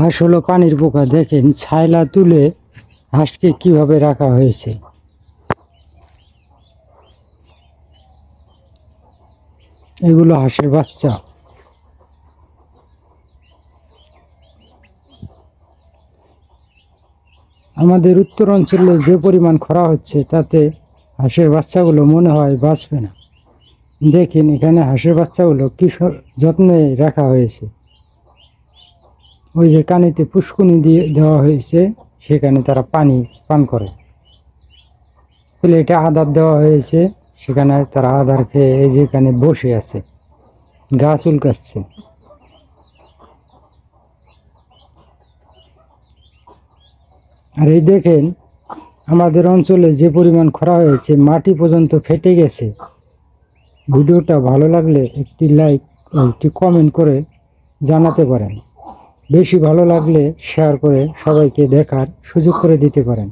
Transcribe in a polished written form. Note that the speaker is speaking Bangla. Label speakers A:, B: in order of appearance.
A: হাঁস হলো পানির পোকা। দেখেন ছাইলা তুলে হাঁসকে কিভাবে রাখা হয়েছে। এগুলো হাঁসের বাচ্চা। আমাদের উত্তর অঞ্চলে যে পরিমাণ খরা হচ্ছে তাতে হাঁসের বাচ্চাগুলো মনে হয় বাঁচবে না। দেখেন এখানে হাঁসের বাচ্চাগুলো কি যত্নে রাখা হয়েছে। ওই যে কানিতে পুষ্কুনি দিয়ে দেওয়া হয়েছে, সেখানে তারা পানি পান করে। প্লেটে আদার দেওয়া হয়েছে, সেখানে তারা আদার খেয়ে এই যেখানে বসে আছে, গা চুলকাচ্ছে। আর এই দেখেন আমাদের অঞ্চলে যে পরিমাণ খরা হয়েছে, মাটি পর্যন্ত ফেটে গেছে। ভিডিওটা ভালো লাগলে একটি লাইক ও একটি কমেন্ট করে জানাতে পারেন। বেশি ভালো লাগলে শেয়ার করে সবাইকে দেখার সুযোগ করে দিতে পারেন।